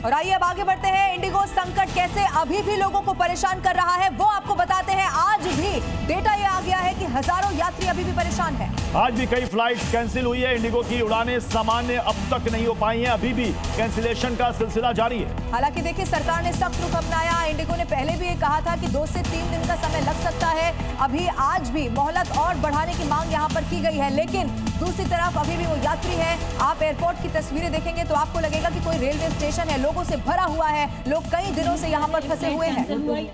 और आइए अब आगे बढ़ते हैं। इंडिगो संकट कैसे अभी भी लोगों को परेशान कर रहा है वो आपको बताते हैं। आज भी डेटा ये आ गया है कि हजारों यात्री अभी भी परेशान हैं। आज भी कई फ्लाइट्स कैंसिल हुई है। इंडिगो की उड़ानें सामान्य अब तक नहीं हो पाई हैं। अभी भी कैंसिलेशन का सिलसिला जारी है। हालांकि देखिए सरकार ने सख्त रुख अपनाया। इंडिगो ने पहले भी ये कहा था कि 2 से 3 दिन का समय लग सकता है। अभी आज भी मोहलत और बढ़ाने की मांग यहाँ पर की गई है, लेकिन दूसरी तरफ अभी भी वो यात्री है। आप एयरपोर्ट की तस्वीरें देखेंगे तो आपको लगेगा कि कोई रेलवे स्टेशन है, लोगों से भरा हुआ है। लोग कई दिनों से यहाँ पर फंसे हुए हैं।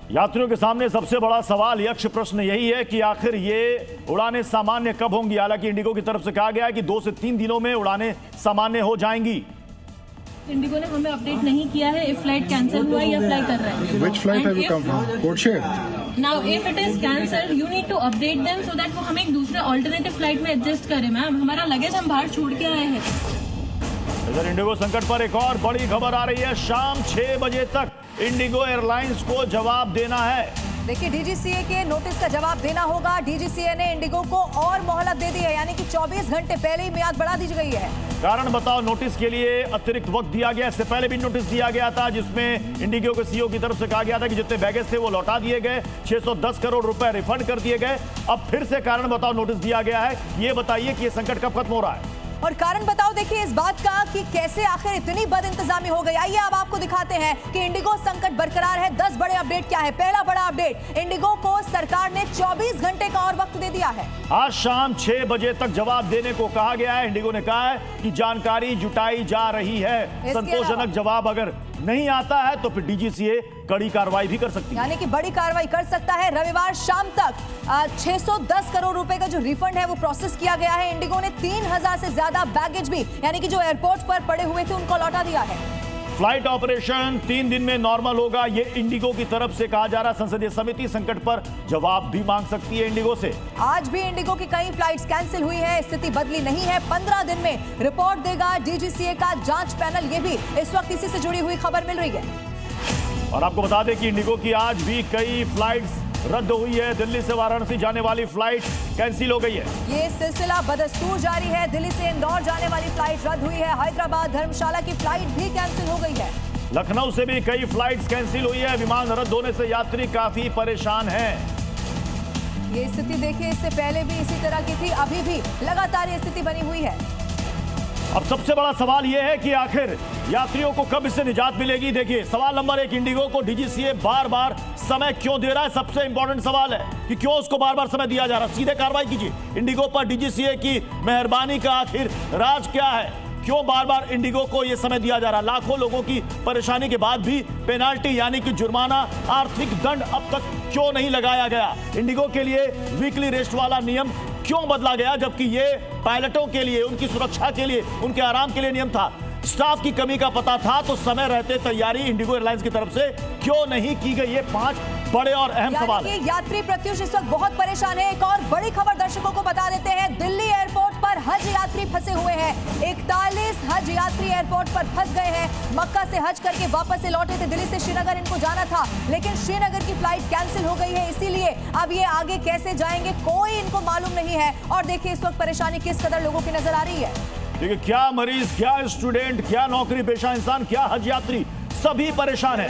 यात्रियों के सामने सबसे बड़ा सवाल, यक्ष प्रश्न यही है कि आखिर ये उड़ानें सामान्य कब होंगी। हालांकि इंडिगो की तरफ से कहा गया है कि 2 से 3 दिनों में उड़ानें सामान्य हो जाएंगी। इंडिगो ने हमें अपडेट नहीं किया है if फ्लाइट कैंसिल हुआ या फ्लाई कर रहा है। Which flight have you come from? Codeshare? Now if it is cancelled, you need to update them so that वो हमें एक दूसरे ऑल्टरनेटिव फ्लाइट में एडजस्ट करें। मैम हमारा लगेज हम बाहर छोड़ के आए हैं। इधर इंडिगो संकट पर एक और बड़ी खबर आ रही है। शाम 6 बजे तक इंडिगो एयरलाइंस को जवाब देना है। देखिए डीजीसीए के नोटिस का जवाब देना होगा। डीजीसीए ने इंडिगो को और मोहलत दे दी है, यानी कि 24 घंटे पहले ही मियाद बढ़ा दी गई है। कारण बताओ नोटिस के लिए अतिरिक्त वक्त दिया गया। इससे पहले भी नोटिस दिया गया था जिसमें इंडिगो के सीईओ की तरफ से कहा गया था कि जितने बैगेज थे वो लौटा दिए गए, 610 करोड़ रुपए रिफंड कर दिए गए। अब फिर से कारण बताओ नोटिस दिया गया है। ये बताइए कि ये संकट कब खत्म हो रहा है। और कारण बताओ देखिए इस बात का कि कैसे आखिर इतनी बदइंतजामी हो गई। आइए अब आपको दिखाते हैं कि इंडिगो संकट बरकरार है। 10 बड़े अपडेट क्या है। पहला बड़ा अपडेट, इंडिगो को सरकार ने 24 घंटे का और वक्त दे दिया है। आज शाम 6 बजे तक जवाब देने को कहा गया है। इंडिगो ने कहा है कि जानकारी जुटाई जा रही है। संतोषजनक जवाब अगर नहीं आता है तो फिर डीजीसीए कड़ी कार्रवाई भी कर सकती है, यानी कि बड़ी कार्रवाई कर सकता है। रविवार शाम तक 610 करोड़ रुपए का जो रिफंड है वो प्रोसेस किया गया है। इंडिगो ने 3000 से ज्यादा बैगेज भी, यानी कि जो एयरपोर्ट पर पड़े हुए थे, उनको लौटा दिया है। फ्लाइट ऑपरेशन 3 दिन में नॉर्मल होगा, ये इंडिगो की तरफ से कहा जा रहा। संसदीय समिति संकट पर जवाब भी मांग सकती है इंडिगो से। आज भी इंडिगो की कई फ्लाइट्स कैंसिल हुई है। स्थिति बदली नहीं है। 15 दिन में रिपोर्ट देगा डीजीसीए का जांच पैनल। ये भी इस वक्त इसी से जुड़ी हुई खबर मिल रही है। और आपको बता दें कि इंडिगो की आज भी कई फ्लाइट्स रद्द हुई है। दिल्ली से वाराणसी जाने वाली फ्लाइट कैंसिल हो गई है। ये सिलसिला बदस्तूर जारी है। दिल्ली से इंदौर जाने वाली फ्लाइट रद्द हुई है। हैदराबाद धर्मशाला की फ्लाइट भी कैंसिल हो गई है। लखनऊ से भी कई फ्लाइट्स कैंसिल हुई है। विमान रद्द होने से यात्री काफी परेशान हैं। ये स्थिति देखिए इससे पहले भी इसी तरह की थी, अभी भी लगातार ये स्थिति बनी हुई है। अब सबसे बड़ा सवाल यह है कि आखिर यात्रियों को कब इससे निजात मिलेगी। देखिए सवाल नंबर 1, इंडिगो को डीजीसीए बार बार समय क्यों दे रहा है। सबसे इंपॉर्टेंट सवाल है कि क्यों उसको बार बार समय दिया जा रहा है। सीधे कार्रवाई कीजिए। इंडिगो पर डीजीसीए की मेहरबानी का आखिर राज क्या है। क्यों बार बार इंडिगो को यह समय दिया जा रहा है। लाखों लोगों की परेशानी के बाद भी पेनाल्टी यानी कि जुर्माना, आर्थिक दंड अब तक क्यों नहीं लगाया गया। इंडिगो के लिए वीकली रेस्ट वाला नियम क्यों बदला गया, जबकि ये पायलटों के लिए, उनकी सुरक्षा के लिए, उनके आराम के लिए नियम था। स्टाफ की कमी का पता था तो समय रहते तैयारी इंडिगो एयरलाइंस की तरफ से क्यों नहीं की गई। ये 5 बड़े और अहम सवाल हैं। यात्री प्रत्युष इस वक्त बहुत परेशान है। एक और बड़ी खबर दर्शकों को बता देते हैं। दिल्ली एयरपोर्ट पर हज यात्री फंसे हुए हैं। 41 हज यात्री एयरपोर्ट पर फंस गए हैं। मक्का से हज करके वापस से लौटे थे। दिल्ली से श्रीनगर इनको जाना था, लेकिन श्रीनगर की फ्लाइट कैंसिल हो गई है। इसीलिए अब ये आगे कैसे जाएंगे कोई इनको मालूम नहीं है। और देखिए इस वक्त परेशानी किस कदर लोगों की नजर आ रही है। देखिए क्या मरीज, क्या स्टूडेंट, क्या नौकरी पेशा इंसान, क्या हज यात्री, सभी परेशान हैं।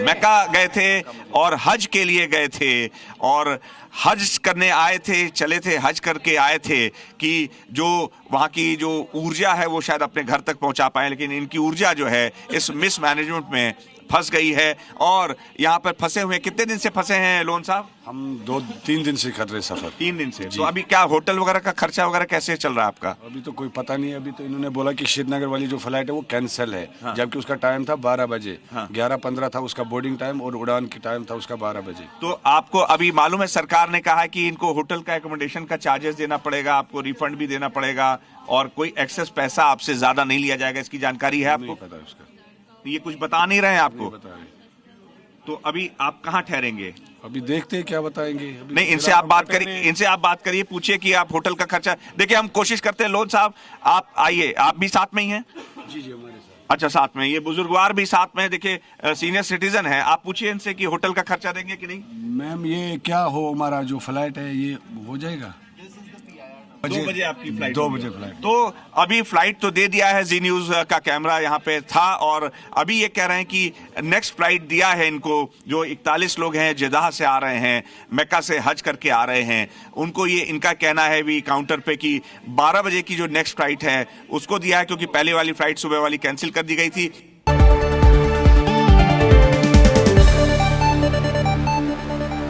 मक्का गए थे और हज के लिए गए थे और हज करने आए थे, चले थे, हज करके आए थे कि जो वहाँ की जो ऊर्जा है वो शायद अपने घर तक पहुँचा पाए, लेकिन इनकी ऊर्जा जो है इस मिसमैनेजमेंट में फंस गई है। और यहाँ पर फंसे हुए कितने दिन से फंसे हैं लोन साहब? हम 2-3 दिन से कर रहे सफर। 3 दिन से। तो अभी क्या होटल वगैरह का खर्चा वगैरह कैसे चल रहा है आपका? अभी तो कोई पता नहीं है। अभी तो इन्होंने बोला कि श्रीनगर वाली जो फ्लाइट है वो कैंसिल है। हाँ। जबकि उसका टाइम था 12 बजे। हाँ। 11:15 था उसका बोर्डिंग टाइम और उड़ान की टाइम था उसका 12 बजे। तो आपको अभी मालूम है सरकार ने कहा है कि इनको होटल का एकोमोडेशन का चार्जेस देना पड़ेगा, आपको रिफंड भी देना पड़ेगा और कोई एक्सेस पैसा आपसे ज्यादा नहीं लिया जाएगा। इसकी जानकारी है आपको? नहीं पता उसका। ये कुछ बता नहीं रहे हैं आपको? बता रहे। तो अभी आप कहाँ ठहरेंगे? अभी देखते हैं क्या बताएंगे। नहीं, इनसे आप बात करिए, इनसे आप बात करिए, पूछिए कि आप होटल का खर्चा। देखिए हम कोशिश करते हैं। लोन साहब आप आइए, आप भी साथ में ही हैं? जी हमारे साथ। अच्छा साथ में, ये बुजुर्गवार भी साथ में। देखिए सीनियर सिटीजन है, आप पूछिए इनसे कि होटल का खर्चा देंगे कि नहीं। मैम ये क्या हो, हमारा जो फ्लाइट है ये हो जाएगा? 2 बजे आपकी फ्लाइट 2 बजे फ्लाइट। तो अभी फ्लाइट तो दे दिया है, जी न्यूज का कैमरा यहाँ पे था और अभी ये कह रहे हैं कि नेक्स्ट फ्लाइट दिया है इनको, जो 41 लोग हैं जेदाह से आ रहे हैं, मक्का से हज करके आ रहे हैं, उनको ये इनका कहना है भी काउंटर पे कि 12 बजे की जो नेक्स्ट फ्लाइट है उसको दिया है, क्योंकि पहले वाली फ्लाइट सुबह वाली कैंसिल कर दी गई थी।